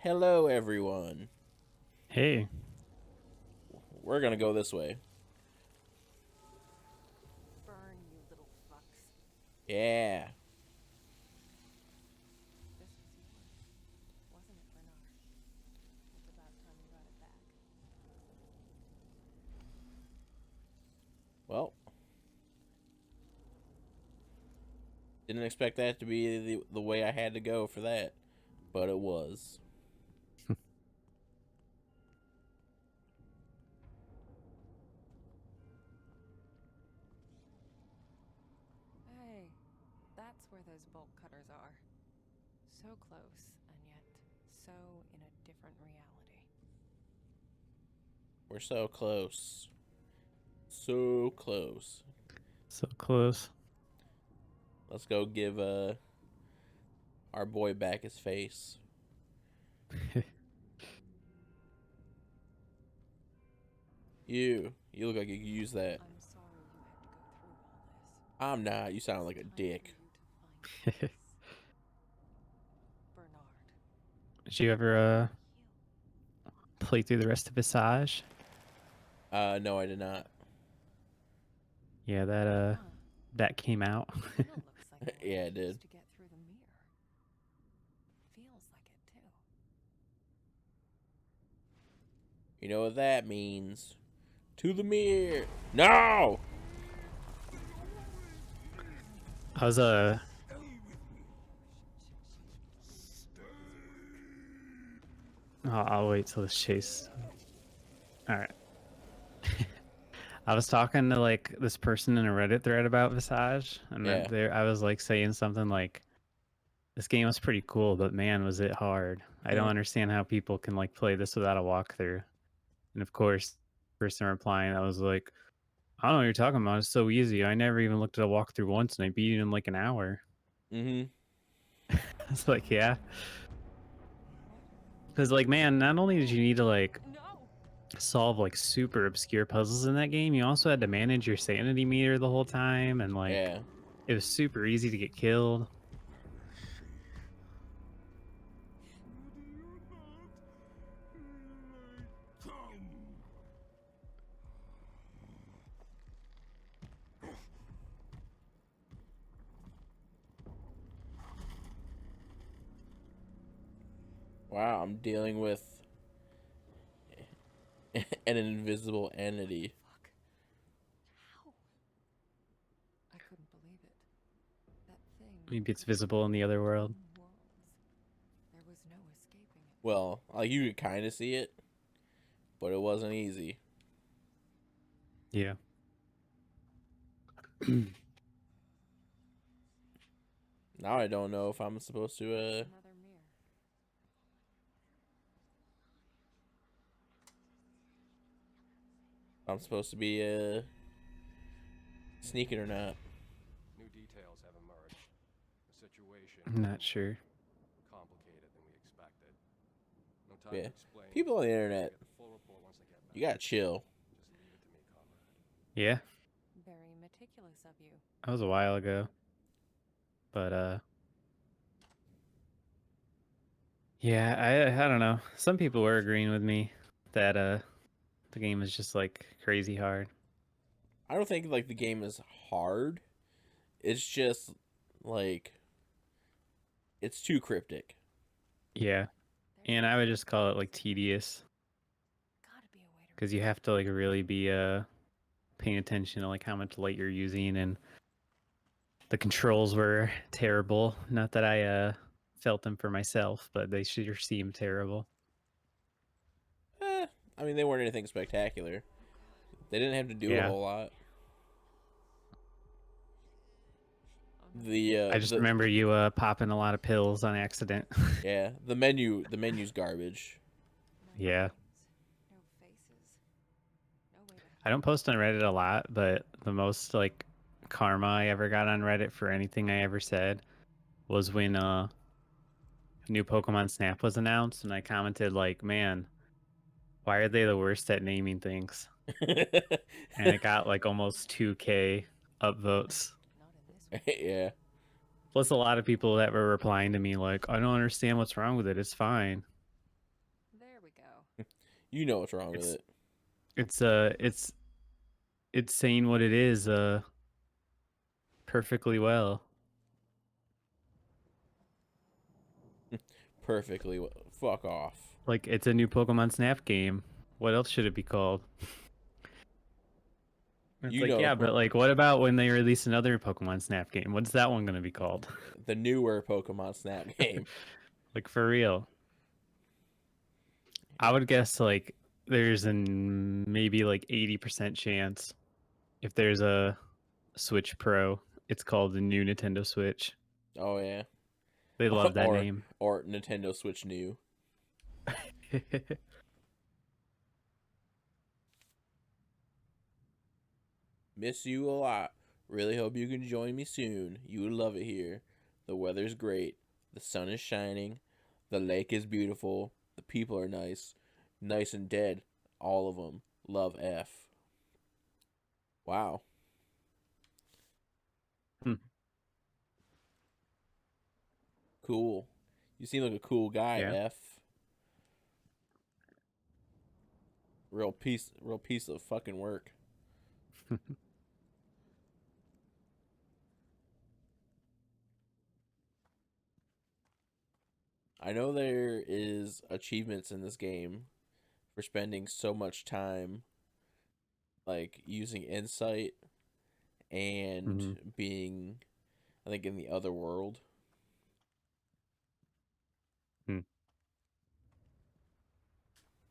Hello, everyone. Hey, We're gonna go this way. Burn, you little fucks. Yeah. This was yours, wasn't it, Bernard? It's about time you got it back. Well, didn't expect that to be the way I had to go for that, but it was. Hey, that's where those bolt cutters are. So close, and yet so in a different reality. We're so close. So close. so close. Let's go give our boy back his face. You look like you could use that. I'm sorry you had to go through all this. I'm not. You sound like a Time dick. for you to find peace. Bernard. Did you ever play through the rest of Visage? No, I did not. Yeah, Huh. that came out. Kinda looks like the way Yeah, I it did. used to get through the mirror. Feels like it too. You know what that means? To the mirror. No! I was I'll wait till this chase. All right. I was talking to like this person in a Reddit thread about Visage, and Yeah. I was like saying something like, "This game was pretty cool, but man, was it hard! I don't understand how people can like play this without a walkthrough." And of course, the person replying, I was like, "I don't know what you're talking about. It's so easy. I never even looked at a walkthrough once, and I beat it in like an hour." Mm-hmm. I was like, "Yeah," because like, man, not only did you need to like No! solve like super obscure puzzles in that game, you also had to manage your sanity meter the whole time, and like Yeah. it was super easy to get killed. Wow, I'm dealing with an invisible entity. Fuck. How? I couldn't believe it. That thing. Maybe it's visible in the other world. Worlds. There was no escaping it. Well, like you could kind of see it, but it wasn't easy. Yeah. Now I don't know if I'm supposed to Another mirror. I'm supposed to be sneaking or not. New details have emerged. The situation I'm not sure. complicated than we expected. No time Yeah. to explain. People on the internet, Get the full report once I get back. you gotta chill. Just leave it to me, comrade. Yeah, Very meticulous of you. that was a while ago. But yeah, I don't know. Some people were agreeing with me that the game is just like crazy hard. I don't think like the game is hard. It's just like it's too cryptic. Yeah, and I would just call it like tedious Gotta be a way to. because you have to like really be paying attention to like how much light you're using, and the controls were terrible. Not that I felt them for myself, but they sure seem terrible. I mean, they weren't anything spectacular. They didn't have to do a Yeah. whole lot. Oh, no. I just The remember you popping a lot of pills on accident. yeah, the menu's garbage. No Yeah. names, no faces. No way to. I don't post on Reddit a lot, but the most like karma I ever got on Reddit for anything I ever said was when new Pokemon Snap was announced, and I commented like, "Man, why are they the worst at naming things?" And it got like almost 2K upvotes. Not in this one. Yeah. Plus a lot of people that were replying to me like, "I don't understand what's wrong with it. It's fine." You know what's wrong with it. It's saying what it is perfectly well. Perfectly. Fuck off. Like, it's a new Pokemon Snap game. What else should it be called? It's You like, know, yeah, but like, what about when they release another Pokemon Snap game? What's that one gonna be called? the newer Pokemon Snap game. Like, for real. I would guess like there's maybe like 80% chance if there's a Switch Pro, it's called the new Nintendo Switch. Oh yeah. They love that or name. or Nintendo Switch New. Miss you a lot. Really hope you can join me soon. You would love it here. The weather's great. The sun is shining. The lake is beautiful. The people are nice. Nice and dead. All of them. Love F. Wow. Hmm. Cool. You seem like a cool guy, Yeah. F. Real piece of fucking work. I know there is achievements in this game for spending so much time like using insight and being, I think, in the other world.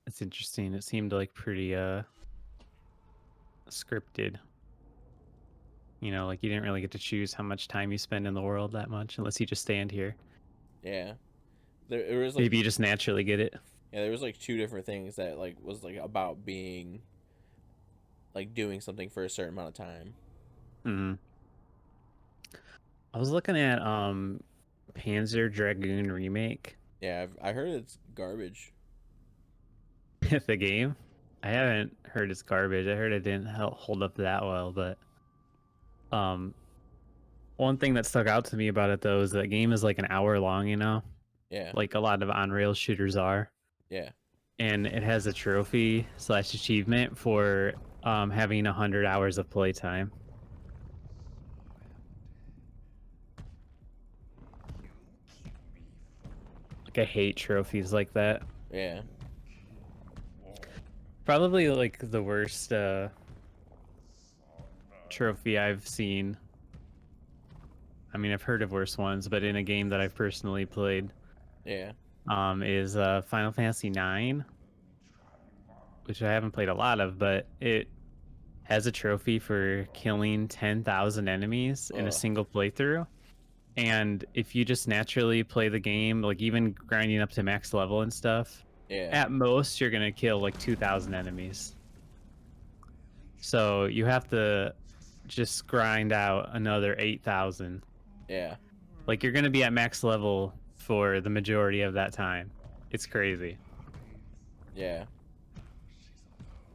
It's interesting. It seemed like pretty scripted. You know, like you didn't really get to choose how much time you spend in the world that much unless you just stand here. Yeah. There was like Maybe you just naturally get it. yeah, there was like two different things that like was like about being like doing something for a certain amount of time. I was looking at Panzer Dragoon remake. Yeah, I heard it's garbage. The game. I haven't heard it's garbage. I heard it didn't hold up that well, but one thing that stuck out to me about it though is that game is like an hour long, you know? Yeah. Like a lot of on-rail shooters are. Yeah. And it has a trophy / achievement for having 100 hours of playtime. Like I hate trophies like that. Yeah. Probably like the worst trophy I've seen. I mean, I've heard of worse ones, but in a game that I've personally played, Yeah. is Final Fantasy IX, which I haven't played a lot of, but it has a trophy for killing 10,000 enemies in a single playthrough. And if you just naturally play the game, like even grinding up to max level and stuff, Yeah. at most you're gonna kill like 2,000 enemies. So you have to just grind out another 8,000. Yeah. Like you're gonna be at max level for the majority of that time. It's crazy. Yeah.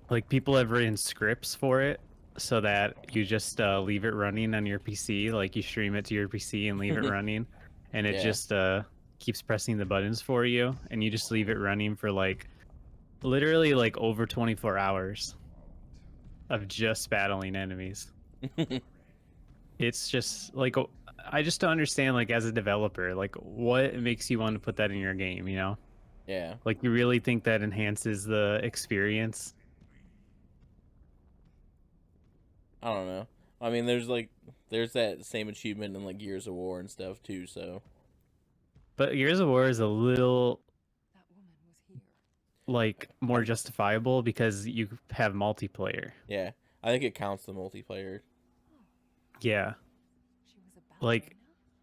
Like people have written scripts for it so that you just leave it running on your PC. Like you stream it to your PC and leave it running, and it Yeah. just keeps pressing the buttons for you, and you just leave it running for like literally like over 24 hours of just battling enemies. It's just like I just don't understand, like as a developer, like what makes you want to put that in your game, you know? Yeah. Like you really think that enhances the experience? I don't know. I mean, there's that same achievement in like Gears of War and stuff too. So. But Gears of War is a little That woman was here. like more justifiable because you have multiplayer. Yeah, I think it counts the multiplayer. Yeah. She was a Like,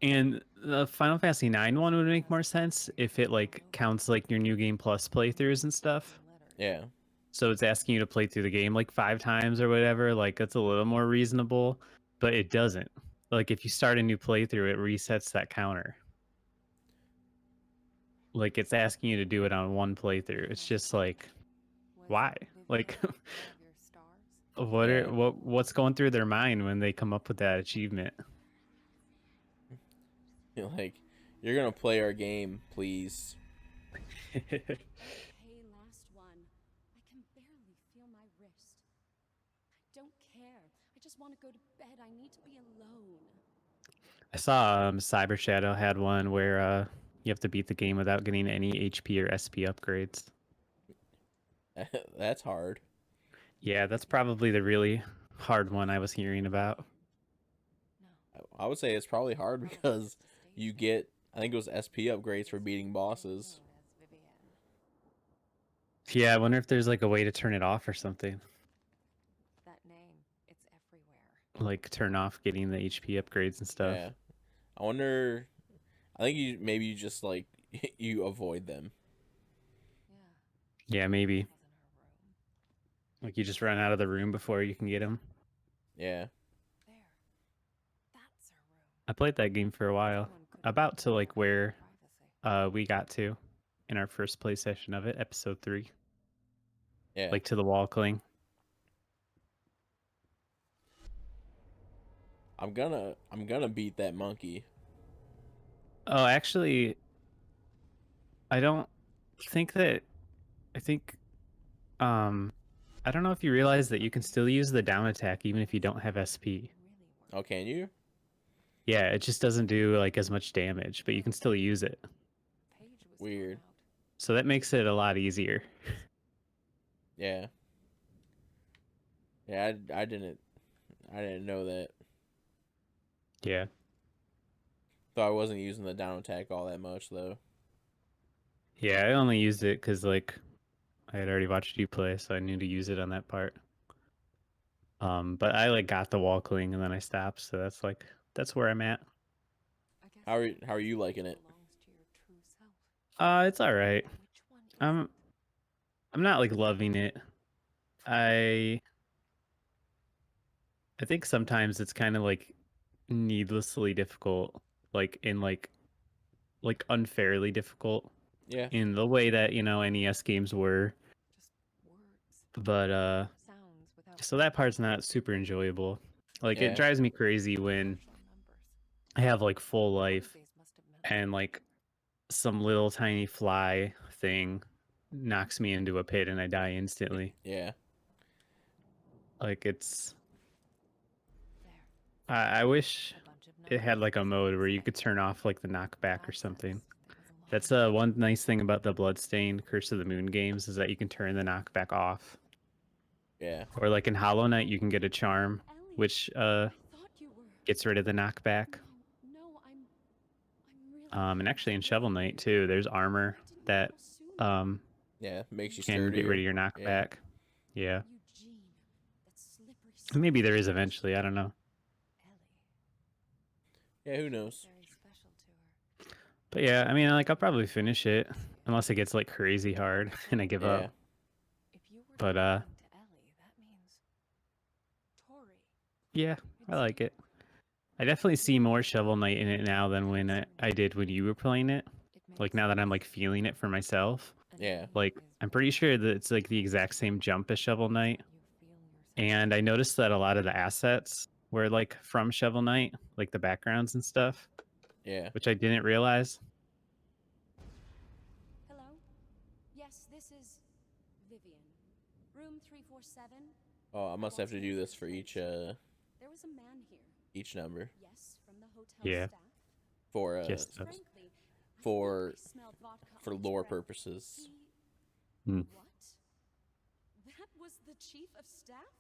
and the Final Fantasy IX one would make more sense if it like counts like your New Game Plus playthroughs and stuff. Yeah. So it's asking you to play through the game like 5 times or whatever. Like it's a little more reasonable, but it doesn't. Like if you start a new playthrough, it resets that counter. Like it's asking you to do it on one playthrough. It's just like, why? Like, what's going through their mind when they come up with that achievement? You're like, you're gonna play our game, please. Hey, last one. I just want to go to bed. I need to be alone. I saw Cyber Shadow had one where you have to beat the game without getting any HP or SP upgrades. That's hard. Yeah, that's probably the really hard one I was hearing about. No. I would say it's probably hard Probably because just the stage you name. get, I think it was SP upgrades for beating bosses. Known as Vivienne. Yeah, I wonder if there's like a way to turn it off or something. That name, it's everywhere. Like turn off getting the HP upgrades and stuff. Yeah. I wonder, I think maybe you just like, you avoid them. Yeah. Yeah, maybe. Was in her room. Like you just run out of the room before you can get them. Yeah. There. That's her room. I played that game for a while. Someone couldn't About to like have her where privacy. we got to in our first play session of it, episode 3. Yeah. Like to the wall cling. I'm gonna beat that monkey. Oh, actually, I don't think that. I think, I don't know if you realize that you can still use the down attack even if you don't have SP. Really worked. Oh, can you? Yeah, it just doesn't do like as much damage, but you can still use it. Page was Weird. thrown out. So that makes it a lot easier. Yeah. Yeah, I didn't know that. Yeah. Though I wasn't using the down attack all that much though. Yeah, I only used it because like I had already watched you play, so I knew to use it on that part. But I like got the wall cling and then I stopped, so that's where I'm at. I guess How are you liking it? belongs to your true self. It's all right. But which one is I'm I'm not like loving it. I think sometimes it's kind of like needlessly difficult, like in like unfairly difficult Yeah. in the way that, you know, NES games were. just words, But sounds without so that part's not super enjoyable. Like Yeah. it drives me crazy when partial numbers. I have like full One of life these must have meant and like some little tiny fly thing knocks me into a pit and I die instantly. Yeah. Like it's there. I wish A bunch of it had numbers like a and mode where you symbols could turn off like the knockback or there. something. Nonsense. It was a That's lie. one nice thing about the Bloodstained Curse of the Moon games is that you can turn the knockback off. Yeah. Or like in Hollow Knight you can get a charm Ellie, which I thought you were. gets rid of the knockback. No, I'm really. And actually in Shovel Knight too, there's armor I didn't that know sooner. Yeah. Makes you can get rid of sturdier. your knockback. Yeah. Eugene, that slippery. And maybe there is switch. eventually, I don't know. Ellie. Yeah, who knows? Very special to her. But yeah, I mean like I'll probably finish it unless it gets like crazy hard and I give Yeah. up. If you were But, talking to Ellie, that means Tori. Yeah, I like it. I definitely see more Shovel Knight in it now than when I did when you were playing it. It Like makes now that I'm like feeling it for myself. an Yeah. Ellie Like is I'm pretty sure that it's like the exact same jump as Shovel Knight. you feel yourself. And I noticed that a lot of the assets were like from Shovel Knight, like the backgrounds and stuff, Yeah. which I didn't realize. Hello? Yes, this is Vivian. Room 347. Oh, I must have to do this for each There was a man here. number Yes, from the hotel Yeah. staff. for Yes. Frankly, I for- think he smelled vodka for on his lore breath. purposes. Hmm. What? That was the chief of staff?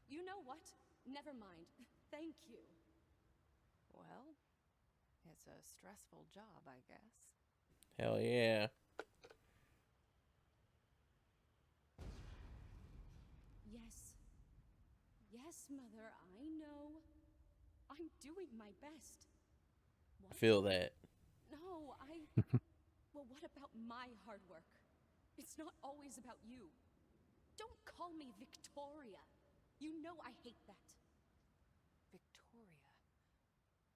You know what? Never mind. Thank you. Well, it's a stressful job, I guess. Hell yeah. Yes. Yes, Mother, I know. I'm doing my best. I What? feel that. No, Well, what about my hard work? It's not always about you. Don't call me Victoria. You know I hate that. Victoria.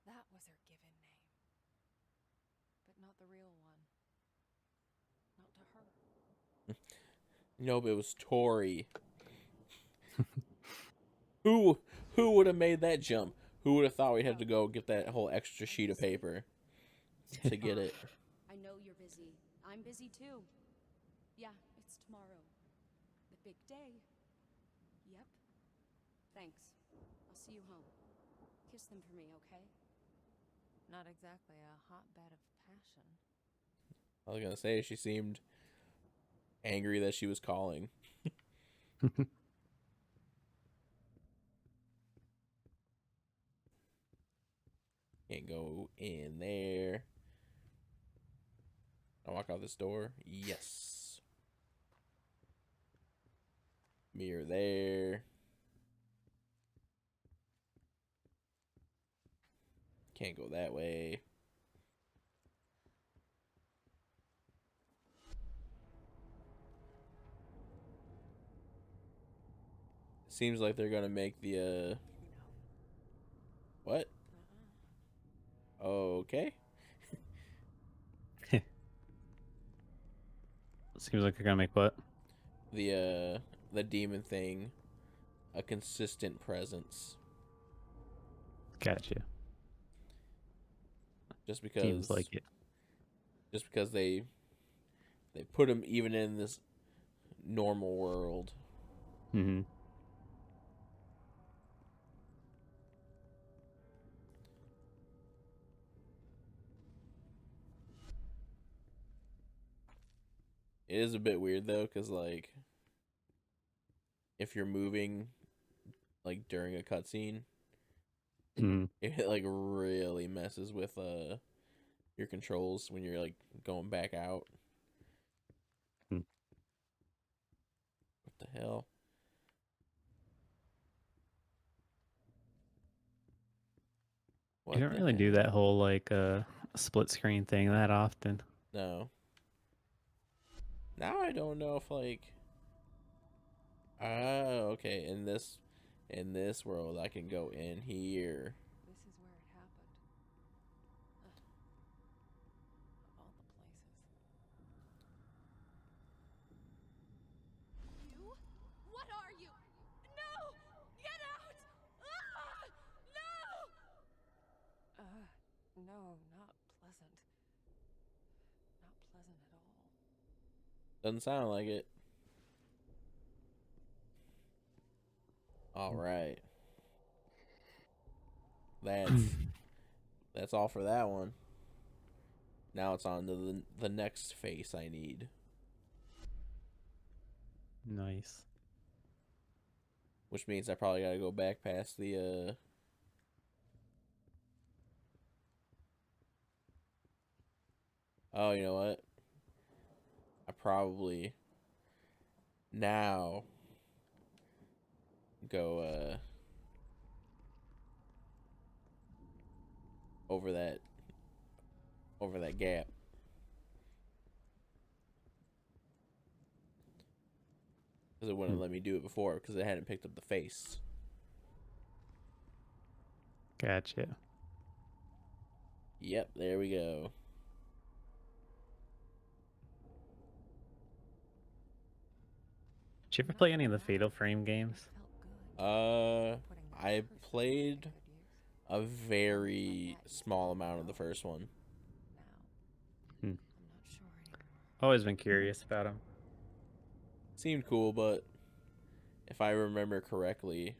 That was her given name. But not the real one. Not to her. Nope, it was Tori. Who would have made that jump? Who would have thought we'd have to go get that whole extra sheet of paper to get it? I know you're busy. I'm busy too. Yeah, it's tomorrow. The big day. Yep. Thanks. see you home. Kiss them for me, okay? Not exactly a hotbed of passion. I was gonna say she seemed angry that she was calling. Can't go in there. I walk out this door. Yes. Mirror there. Can't go that way. Seems like they're gonna make the what? Okay. Seems like you're gonna make what? The demon thing a consistent presence. Gotcha. Just because Seems like it. Just because they put him even in this normal world. Mm-hmm. It is a bit weird though, because like if you're moving like during a cutscene, Mm-hmm. it like really messes with your controls when you're like going back out. Hmm. What the hell? You don't really do that whole like split screen thing that often. No. Now I don't know if like okay, in this world I can go in here. This is where it happened. Of all the places. You? What are you? No! Get out! Ah! No! No, not pleasant. Not pleasant at all. Doesn't sound like it. All right. That's all for that one. Now it's on to the next face I need. Nice. Which means I probably gotta go back past the oh, you know what? I probably now go over that gap. Because it wouldn't let me do it before because it hadn't picked up the face. Gotcha. Yep, there we go. Did you ever play any of the Fatal Frame games? I played a very small amount of the first one. Now, I'm not sure anymore. Always been curious about them. Seemed cool, but if I remember correctly,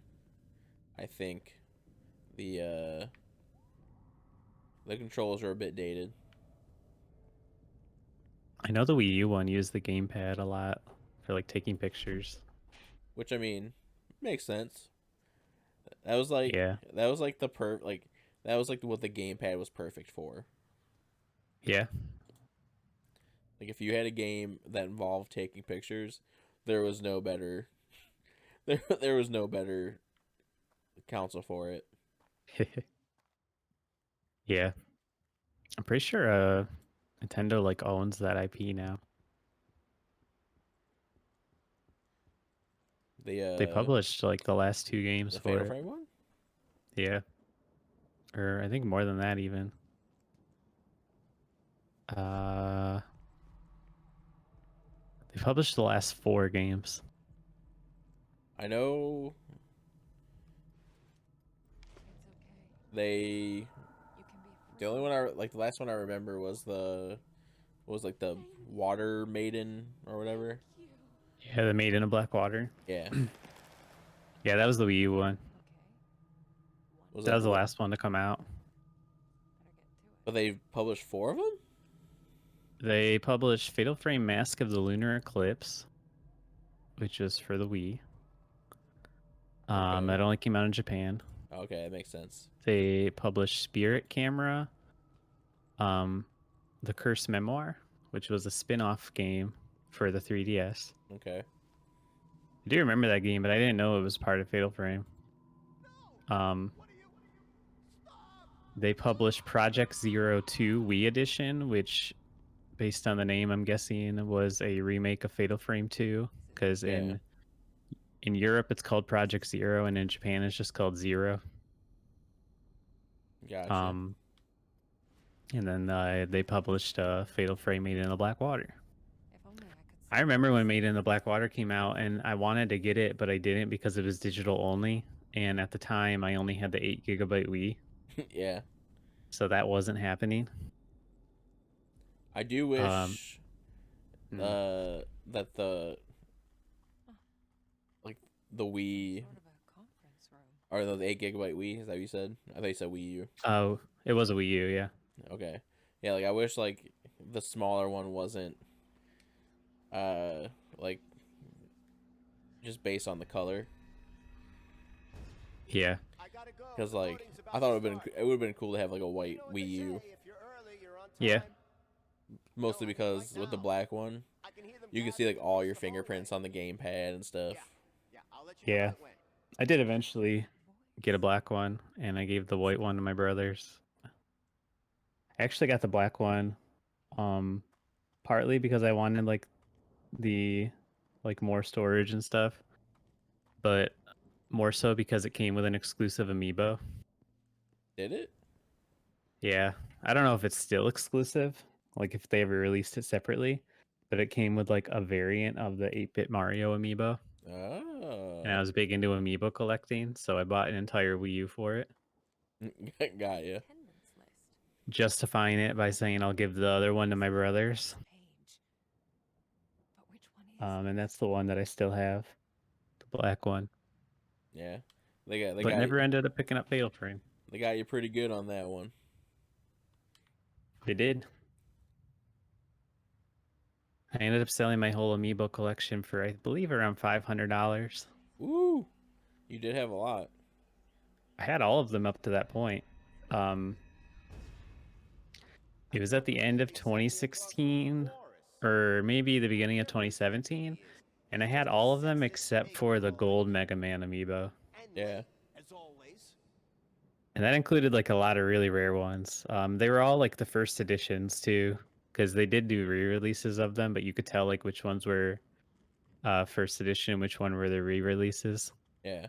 I think the controls are a bit dated. I know the Wii U one used the gamepad a lot for like taking pictures. Which I mean, makes sense. That was like Yeah. that was like that was like what the gamepad was perfect for. Yeah. Like if you had a game that involved taking pictures, there was no better there was no better console for it. Yeah. I'm pretty sure Nintendo like owns that IP now. They published like the last two games the for Fatal it. Frame one? Yeah. Or I think more than that even. They published the last 4 games. I know It's okay. they You can be the only one the last one I remember was the water maiden or whatever. Yeah, the Maiden of Black Water. Yeah. Yeah, that was the Wii U one. Okay. Was That was the one? last one to come out. Better get to it. But they published 4 of them? They published Fatal Frame Mask of the Lunar Eclipse, which was for the Wii. Okay. That only came out in Japan. Okay, that makes sense. They published Spirit Camera, The Cursed Memoir, which was a spin-off game for the 3DS. Okay. I do remember that game, but I didn't know it was part of Fatal Frame. They published Project Zero 2 Wii Edition, which, based on the name, I'm guessing was a remake of Fatal Frame 2, because Yeah. in Europe it's called Project Zero, and in Japan it's just called Zero. Gotcha. And then they published Fatal Frame Made in the Black Water. If only I could. I remember when Made in the Black Water came out, and I wanted to get it, but I didn't because it was digital only. And at the time, I only had the 8GB Wii, Yeah. so that wasn't happening. I do wish Hmm. that the the Wii Sort of a conference room. or the 8GB Wii, is that what you said? I thought you said Wii U. Oh, it was a Wii U, yeah. Okay. Yeah, like I wish like the smaller one wasn't like just based on the color. Yeah. Because like I thought it would have been cool to have like a white Wii U. Yeah. Mostly because with the black one, you can see like all your fingerprints on the gamepad and stuff. Yeah. I did eventually get a black one, and I gave the white one to my brothers. I actually got the black one partly because I wanted like the more storage and stuff, but more so because it came with an exclusive amiibo. Did it? Yeah. I don't know if it's still exclusive, like if they ever released it separately, but it came with like a variant of the 8-bit Mario amiibo. Oh. And I was big into amiibo collecting, so I bought an entire Wii U for it, Got ya. Attendance list. justifying it by saying I'll give the other one to my brothers. Page. But which one is? And that's the one that I still have, the black one. Yeah. They But got never ended up picking up Fatal Frame. they got you pretty good on that one. They did. I ended up selling my whole amiibo collection for, I believe, around $500. Ooh. You did have a lot. I had all of them up to that point. It was at the end of 2016, or maybe the beginning of 2017, and I had all of them except for the gold Mega Man amiibo. Yeah. And that included like a lot of really rare ones. They were all like the first editions too, because they did do re-releases of them, but you could tell like which ones were first edition, which one were the re-releases. Yeah.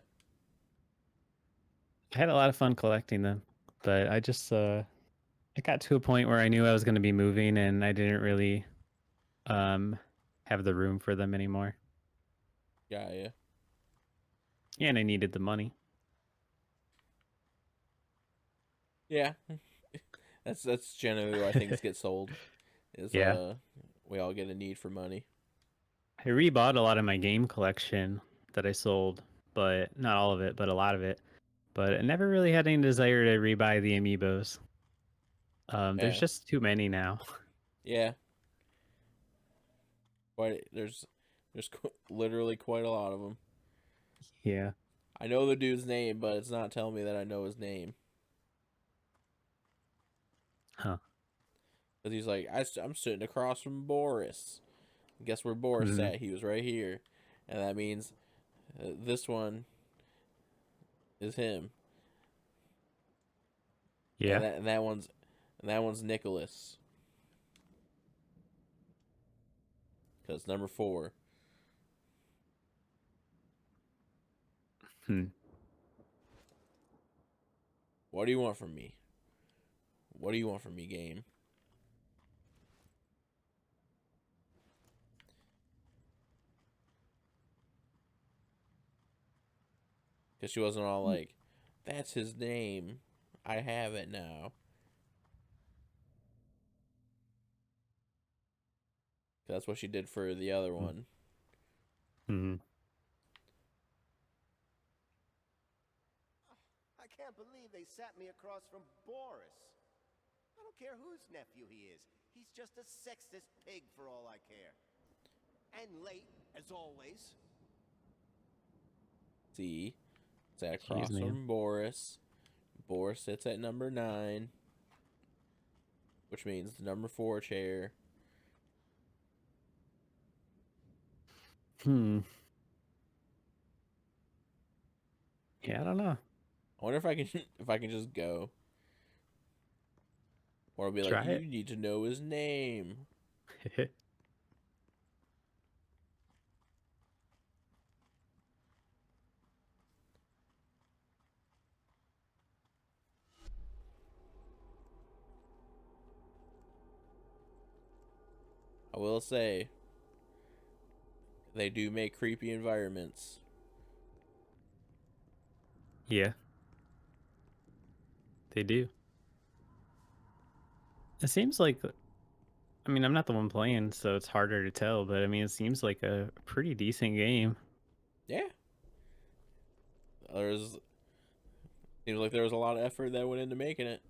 I had a lot of fun collecting them, but I just it got to a point where I knew I was going to be moving, and I didn't really have the room for them anymore. Got ya. And I needed the money. Yeah. That's generally why things get sold. Is Yeah. We all get a need for money. I rebought a lot of my game collection that I sold, but not all of it, but a lot of it. But I never really had any desire to rebuy the amiibos. There's Yeah. just too many now. Yeah. There's literally quite a lot of them. Yeah. I know the dude's name, but it's not telling me that I know his name. Huh. Because he's like, I'm sitting across from Boris. Guess where Boris Mhm. at? He was right here. And that means this one is him. Yeah. And that one's Nicholas. Because number 4. What do you want from me? What do you want from me, game? Because she wasn't all like, that's his name. I have it now. That's what she did for the other one. Hmm. I can't can't believe they sat me across from Boris. I don't care whose nephew he is. He's just a sexist pig for all I care. And late, as always. See, sat Jeez, across man. from Boris. Boris sits at number 9, which means the number 4 chair. Yeah, I don't know. I wonder if I can if I can just go, or I'll be like, Try you it. need to know his name. I will say, they do make creepy environments. Yeah, they do. It seems like, I mean, I'm not the one playing, so it's harder to tell, but I mean, it seems like a pretty decent game. Yeah. Seems like there was a lot of effort that went into making it.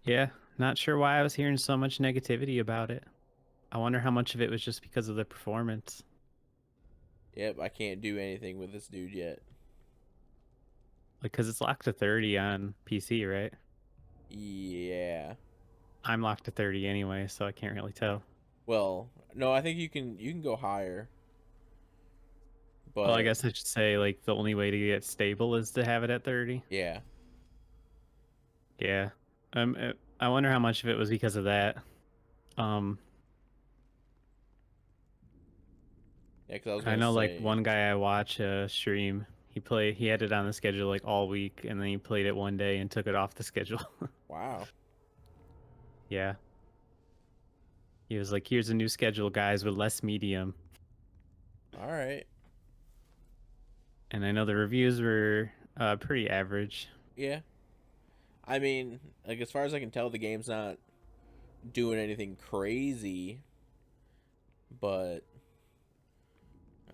Yeah, not sure why I was hearing so much negativity about it. I wonder how much of it was just because of the performance. Yep, I can't do anything with this dude yet. Like, because it's locked to 30 on PC, right? Yeah. I'm locked to 30 anyway, so I can't really tell. Well, no, I think you can go higher. But Well, I guess I should say, like, the only way to get stable is to have it at 30. yeah. Yeah. I wonder how much of it was because of that. Yeah, because I was I gonna know, like, say, one guy I watch stream, he had it on the schedule, like, all week, and then he played it one day and took it off the schedule. wow. Yeah. He was like, here's a new schedule, guys, with less medium. All right. And I know the reviews were pretty average. Yeah. I mean, like, as far as I can tell, the game's not doing anything crazy, but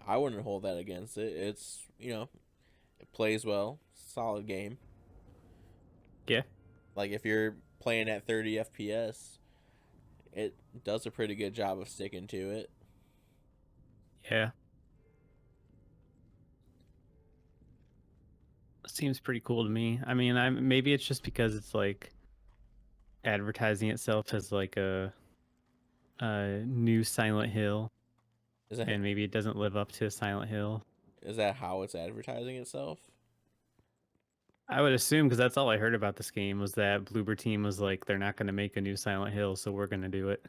I wouldn't hold that against it. It's, it plays well, solid game. Yeah. Like, if you're playing at 30 FPS, it does a pretty good job of sticking to it. Yeah. Seems pretty cool to me. I mean, maybe it's just because it's like advertising itself as like a new Silent Hill, Is that and maybe it doesn't live up to Silent Hill. is that how it's advertising itself? I would assume, because that's all I heard about this game, was that Bloober Team was like, they're not going to make a new Silent Hill, so we're going to do it.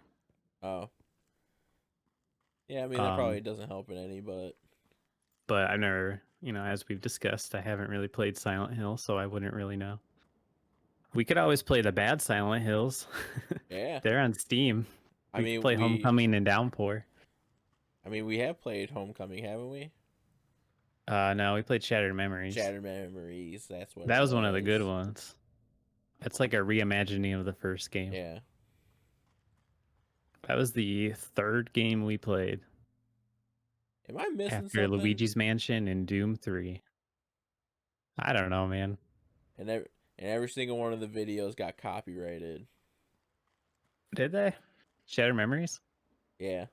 Oh. Yeah, I mean, that probably doesn't help it any, but I've never, as we've discussed, I haven't really played Silent Hill, so I wouldn't really know. We could always play the bad Silent Hills. yeah. They're on Steam. We could play Homecoming and Downpour. I mean, we have played Homecoming, haven't we? No, we played Shattered Memories. Shattered Memories, that's what That was one of the good ones. It's like a reimagining of the first game. Yeah. That was the third game we played. Am I missing after something? Luigi's Mansion and Doom 3. I don't know, man. And every single one of the videos got copyrighted. Did they? Shattered Memories? Yeah.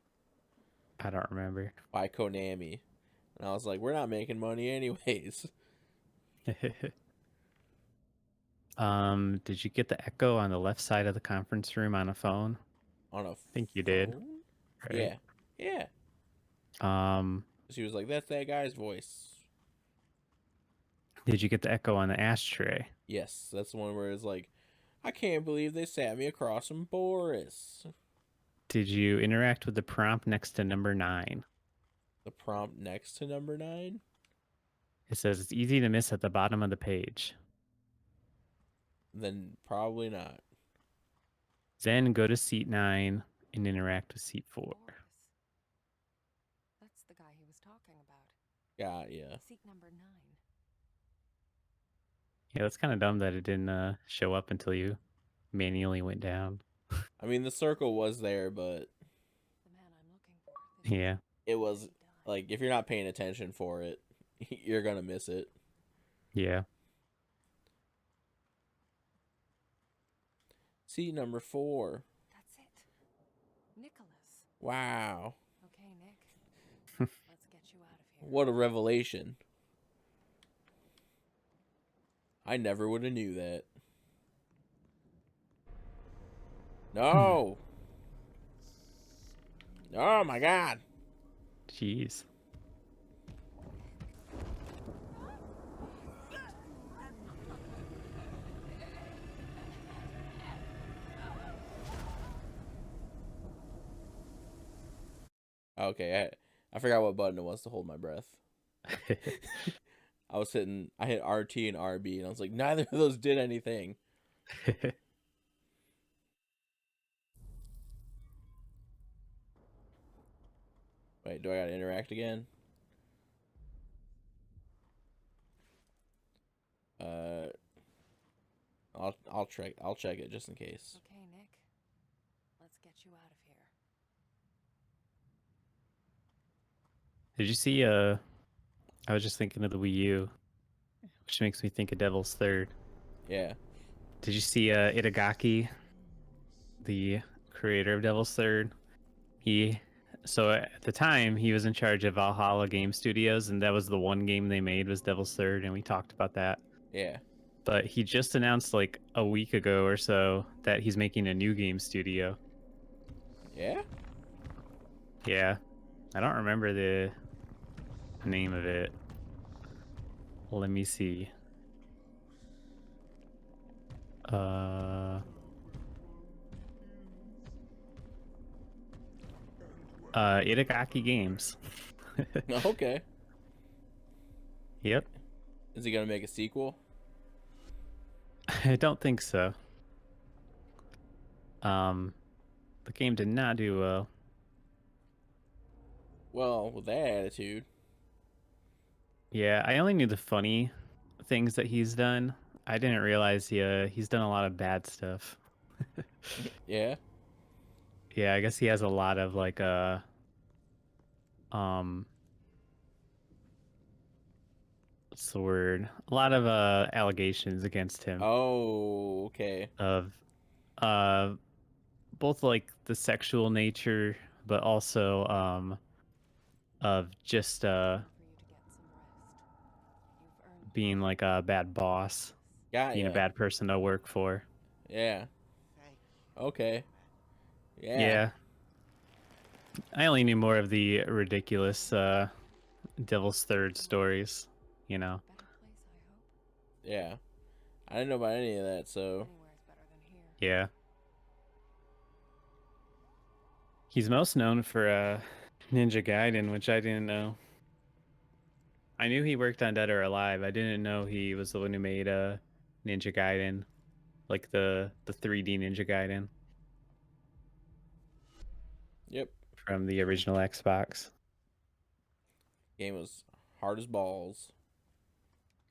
I don't remember. By Konami. And I was like, we're not making money anyways. Did you get the echo on the left side of the conference room on a phone? On a I think you did. phone? Right? Yeah. Yeah. She was like, that's that guy's voice. Did you get the echo on the ashtray? Yes, that's the one where it's like, I can't believe they sat me across from Boris. Did you interact with the prompt next to number 9? The prompt next to number 9? It says it's easy to miss at the bottom of the page. Then probably not. Then go to seat 9 and interact with seat 4. Boris. That's the guy he was talking about. Got ya. Seat number 9. Yeah, that's kind of dumb that it didn't show up until you manually went down. I mean, the circle was there, but The man I'm looking for. This Yeah. it was like, if you're not paying attention for it, you're gonna miss it. Yeah. Seat number 4. That's it. Nicholas. Wow. Okay, Nick. Let's get you out of here. What a revelation. I never would have knew that. No. Oh my god. Jeez. Okay, I forgot what button it was to hold my breath. I hit RT and RB, and I was like, neither of those did anything. Wait, do I gotta interact again? I'll check it just in case. Okay, Nick. Let's get you out of here. Did you see? I was just thinking of the Wii U, which makes me think of Devil's Third. Yeah. Did you see Itagaki, the creator of Devil's Third? So at the time he was in charge of Valhalla Game Studios, and that was the one game they made was Devil's Third, and we talked about that. Yeah. But he just announced like a week ago or so that he's making a new game studio. Yeah? Yeah. I don't remember the name of it. Let me see. Itagaki Games. Okay. Yep. Is he gonna make a sequel? I don't think so. The game did not do well. Well, with that attitude. Yeah, I only knew the funny things that he's done. I didn't realize he's done a lot of bad stuff. Yeah. Yeah, I guess he has a lot of like what's the word? A lot of allegations against him Oh, okay. of both like the sexual nature, but also of just For you to get some rest. You've earned being like a bad boss, Got being a ya. bad person to work for. Yeah. Okay. Yeah. Yeah. I only knew more of the ridiculous Devil's Third stories, you know. a better place, I hope. Yeah. I didn't know about any of that, so Anywhere's better than here. Yeah. He's most known for Ninja Gaiden, which I didn't know. I knew he worked on Dead or Alive. I didn't know he was the one who made Ninja Gaiden, like the 3D Ninja Gaiden yep. from the original Xbox. Game was hard as balls.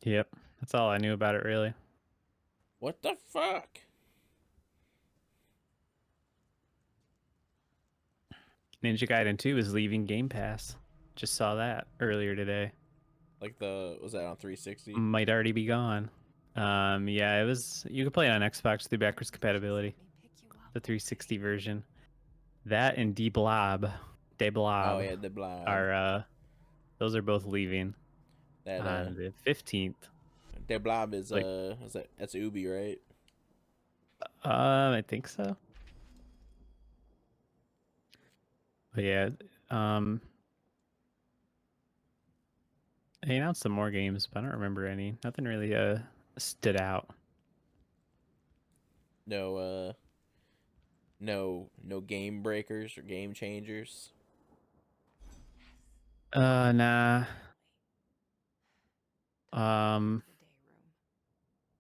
Yep, that's all I knew about it really. What the fuck? Ninja Gaiden 2 is leaving Game Pass. Just saw that earlier today. Like was that on 360? Might already be gone. Yeah, it was. You could play it on Xbox through backwards compatibility. Let me pick you up. The 360 version. That and De Blob Oh yeah, the Blob. are those are both leaving That on the 15th. the Blob is like- that's Ubi, right? I think so. But yeah, they announced some more games, but I don't remember any. Nothing really stood out. No game breakers or game changers. Nah. The day room.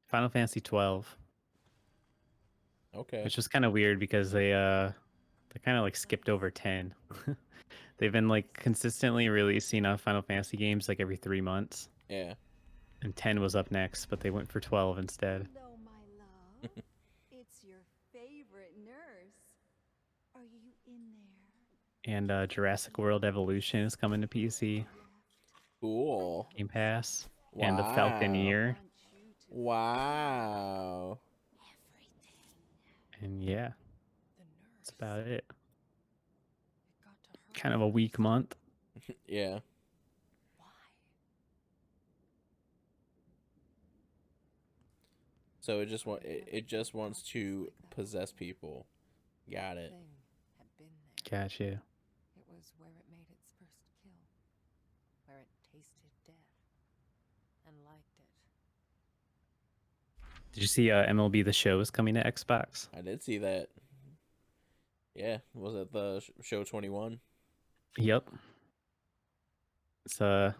Final Fantasy 12, Okay. which was kind of weird because they kind of like skipped over 10. They've been like consistently releasing Final Fantasy games like every 3 months, Yeah. and 10 was up next, but they went for 12 instead. Hello, my love. It's your favorite nurse. Are you in there? And Jurassic World Evolution is coming to PC, Cool. Game Pass, Wow. and the Falconeer, I want you to Wow. everything. And yeah, The nurse. that's about it. It got to her. Kind of a weak month. Yeah. Why? So it just wants to possess people. Got it. Thing had been there. Gotcha. It was where it made its first kill. Where it tasted death. And liked it. Did you see MLB The Show is coming to Xbox? I did see that. Yeah, was it the show 21? Yep. It's the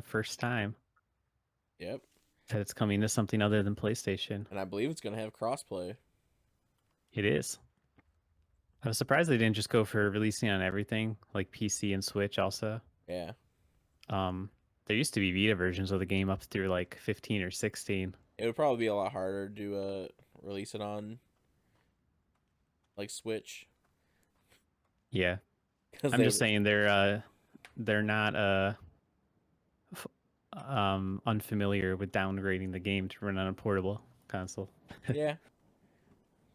first time Yep. that it's coming to something other than PlayStation. And I believe it's going to have crossplay. It is. I was surprised they didn't just go for releasing on everything, like PC and Switch also. Yeah. There used to be Vita versions of the game up through like 15 or 16. It would probably be a lot harder to release it on like Switch. Yeah. 'Cause I'm just saying they're not unfamiliar with downgrading the game to run on a portable console. Yeah.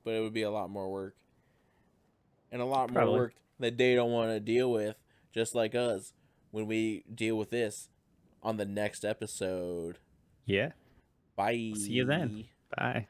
But it would be a lot more work. And a lot more Probably. work that they don't want to deal with, just like us, when we deal with this on the next episode. Yeah. Bye. See you then. Bye.